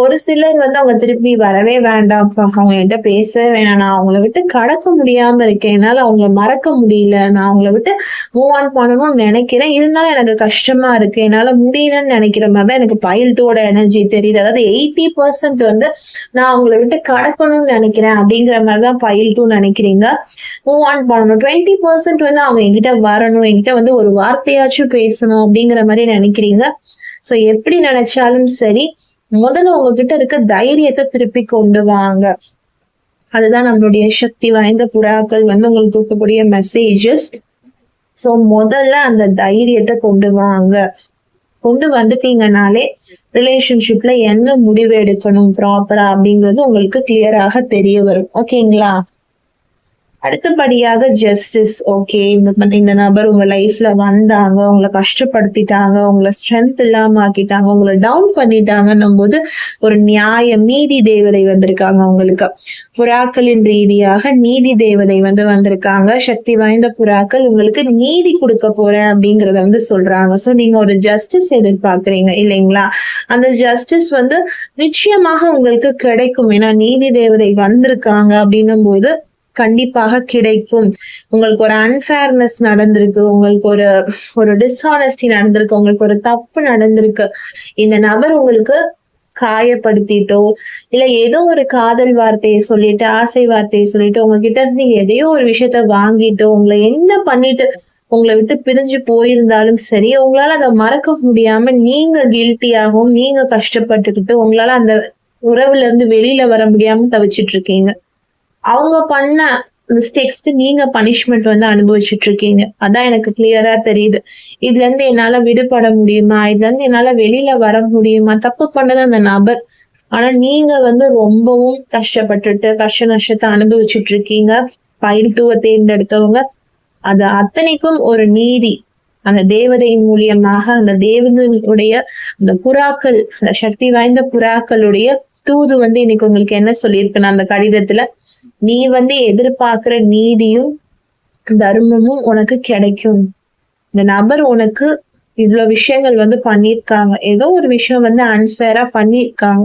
ஒரு சிலர் அவங்க திருப்பி வரவே வேண்டாம்ப்பா, அவங்க என்கிட்ட பேசவே வேணாம், நான் அவங்கள விட்டு கடக்க முடியாம இருக்கேன், என்னால அவங்கள மறக்க முடியல, நான் அவங்கள விட்டு மூவ் ஆன் பண்ணணும்னு நினைக்கிறேன், இருந்தாலும் எனக்கு கஷ்டமா இருக்கு, என்னால முடியலன்னு நினைக்கிற மாதிரிதான் எனக்கு பைல் 2 ஓட எனர்ஜி தெரியுது. அதாவது 80% நான் அவங்கள விட்டு கடக்கணும்னு நினைக்கிறேன் அப்படிங்கிற மாதிரிதான் பைல் 2 நினைக்கிறீங்க. மூவ் ஆன் பண்ணணும். 20% அவங்க என்கிட்ட வரணும், என்கிட்ட ஒரு வார்த்தையாச்சும் பேசணும் அப்படிங்கிற மாதிரி நினைக்கிறீங்க. சோ எப்படி நினைச்சாலும் சரி, முதல்ல உங்ககிட்ட இருக்க தைரியத்தை திருப்பி கொண்டு வாங்க. அதுதான் நம்மளுடைய சக்தி வாய்ந்த புறாக்கள் உங்களுக்கு கொடுக்கக்கூடிய மெசேஜஸ். சோ முதல்ல அந்த தைரியத்தை கொண்டு வாங்க. கொண்டு வந்துட்டீங்கனாலே ரிலேஷன்ஷிப்ல என்ன முடிவு எடுக்கணும் ப்ராப்பரா அப்படிங்கிறது உங்களுக்கு கிளியராக தெரிய வரும். ஓகேங்களா? அடுத்தபடியாக ஜஸ்டிஸ். ஓகே, இந்த நபர் உங்க லைஃப்ல வந்தாங்க, உங்களை கஷ்டப்படுத்திட்டாங்க, உங்களை ஸ்ட்ரென்த் இல்லாம ஆக்கிட்டாங்க, உங்களை டவுன் பண்ணிட்டாங்கன்னும் போது ஒரு நியாயம், நீதி தேவதை வந்திருக்காங்க உங்களுக்கு. புறாக்களின் ரீதியாக நீதி தேவதை வந்திருக்காங்க. சக்தி வாய்ந்த புறாக்கள் உங்களுக்கு நீதி கொடுக்க போறேன் அப்படிங்கறத சொல்றாங்க. சோ நீங்க ஒரு ஜஸ்டிஸ் எதிர்பார்க்கறீங்க இல்லைங்களா? அந்த ஜஸ்டிஸ் நிச்சயமாக உங்களுக்கு கிடைக்கும். ஏன்னா நீதி தேவதை வந்திருக்காங்க அப்படின்னும் போது கண்டிப்பாக கிடைக்கும். உங்களுக்கு ஒரு அன்ஃபேர்னஸ் நடந்திருக்கு, உங்களுக்கு ஒரு டிஸ்ஆனஸ்டி நடந்திருக்கு, உங்களுக்கு ஒரு தப்பு நடந்திருக்கு. இந்த நபர் உங்களுக்கு காயப்படுத்திட்டோ இல்ல ஏதோ ஒரு காதல் வார்த்தையை சொல்லிட்டு, ஆசை வார்த்தையை சொல்லிட்டு, உங்ககிட்ட இருந்து எதையோ ஒரு விஷயத்த வாங்கிட்டு, உங்களை என்ன பண்ணிட்டு உங்களை விட்டு பிரிஞ்சு போயிருந்தாலும் சரி, உங்களால அதை மறக்க முடியாம நீங்க கில்ட்டியாகவும் நீங்க கஷ்டப்பட்டுக்கிட்டு உங்களால அந்த உறவுல இருந்து வெளியில வர முடியாம தவிச்சிட்டு இருக்கீங்க. அவங்க பண்ண மிஸ்டேக்ஸ்க்கு நீங்க பனிஷ்மெண்ட் அனுபவிச்சுட்டு இருக்கீங்க. அதான் எனக்கு கிளியரா தெரியுது. இதுல இருந்து என்னால விடுபட முடியுமா, இதுல இருந்து என்னால வெளியில வர முடியுமா? தப்பு பண்ணது அந்த நபர், ஆனா நீங்க ரொம்பவும் கஷ்டப்பட்டுட்டு கஷ்ட நஷ்டத்தை அனுபவிச்சுட்டு இருக்கீங்க. பைல் 2 தேர்ந்தெடுத்தவங்க அது அத்தனைக்கும் ஒரு நீதி அந்த தேவதையின் மூலியமாக, அந்த தேவதையுடைய அந்த புறாக்கள், அந்த சக்தி வாய்ந்த புறாக்களுடைய தூது இன்னைக்கு உங்களுக்கு என்ன சொல்லியிருக்குன்னா அந்த கடிதத்துல, நீ எதிர்பார்க்கிற நீதியும் தர்மமும் உனக்கு கிடைக்கும். இந்த நபர் உனக்கு இவ்வளவு விஷயங்கள் பண்ணிருக்காங்க, ஏதோ ஒரு விஷயம் அன்ஃபேரா பண்ணிருக்காங்க.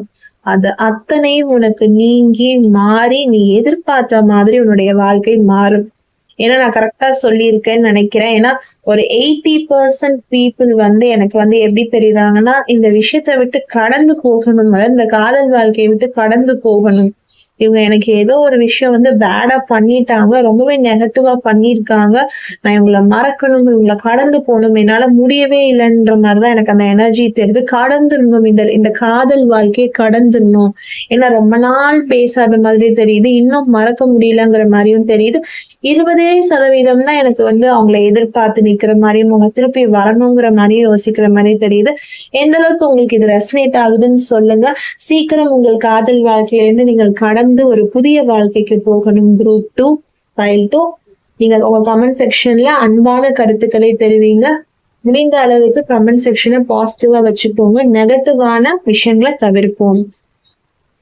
அது அத்தனையும் உனக்கு நீங்கி மாறி நீ எதிர்பார்த்த மாதிரி உன்னுடைய வாழ்க்கை மாறும். ஏன்னா நான் கரெக்டா சொல்லியிருக்கேன்னு நினைக்கிறேன். ஏன்னா ஒரு 80% பீப்புள் எனக்கு எப்படி தெரியுறாங்கன்னா, இந்த விஷயத்த விட்டு கடந்து போகணும், இந்த காதல் வாழ்க்கையை விட்டு கடந்து போகணும். இவங்க எனக்கு ஏதோ ஒரு விஷயம் பேடா பண்ணிட்டாங்க, ரொம்பவே நெகட்டிவா பண்ணிருக்காங்க, நான் இவங்களை மறக்கணும், இவங்களை கடந்து போகணும், என்னால முடியவே இல்லைன்ற மாதிரிதான் எனக்கு அந்த எனர்ஜி தெரியுது. கடந்துடணும், இந்த காதல் வாழ்க்கையை கடந்துடணும். ஏன்னா ரொம்ப நாள் பேசாத மாதிரி தெரியுது, இன்னும் மறக்க முடியலங்கிற மாதிரியும் தெரியுது. 20% தான் எனக்கு அவங்களை எதிர்பார்த்து நிக்கிற மாதிரியும், அவங்க திருப்பி வரணுங்கிற மாதிரியும் யோசிக்கிற மாதிரி தெரியுது. எந்த அளவுக்கு உங்களுக்கு இது ரெசனேட் ஆகுதுன்னு சொல்லுங்க. சீக்கிரம் உங்கள் காதல் வாழ்க்கையிலிருந்து நீங்கள் கடந்து ஒரு புதிய வாழ்க்கைக்கு போகணும். குரூப் 2 ஃபைல் 2 நீங்க உங்க கமெண்ட் செக்ஷன்ல அன்பான கருத்துக்களை தெரிவிங்க. முடிந்த அளவுக்கு கமெண்ட் செக்ஷனை பாசிட்டிவா வச்சுக்கோங்க, நெகட்டிவான விஷயங்களை தவிர்ப்போம்.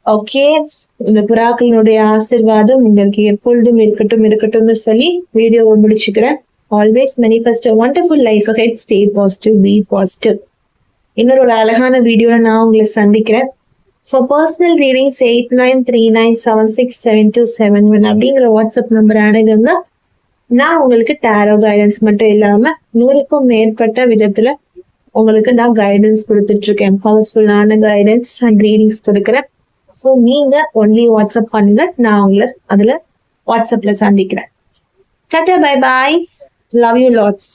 ஓகே, இந்த புறாக்களினுடைய ஆசீர்வாதம் உங்களுக்கு எப்பொழுதும் இருக்கட்டும்னு சொல்லி வீடியோவை முடிச்சுக்கிறேன். Always manifest a wonderful life ahead. Stay positive, be positive. இன்னொரு ஒரு அழகான வீடியோல நான் உங்களை சந்திக்கிறேன். For personal readings 8939767271 அப்படிங்கிற வாட்ஸ்அப் நம்பர் அணுகுங்க. நான் உங்களுக்கு டேரோ கைடன்ஸ் மட்டும் இல்லாம 100க்கும் மேற்பட்ட விதத்துல உங்களுக்கு நான் கைடன்ஸ் கொடுத்துட்டு இருக்கேன். பவர்ஃபுல்லான கைடன்ஸ் அண்ட் ரீடிங்ஸ் கொடுக்குறேன். ஸோ நீங்க ஒன்லி வாட்ஸ்அப் பண்ணுங்க, நான் உங்களை அதுல வாட்ஸ்அப்ல சந்திக்கிறேன். Tata, bye bye, love you lots.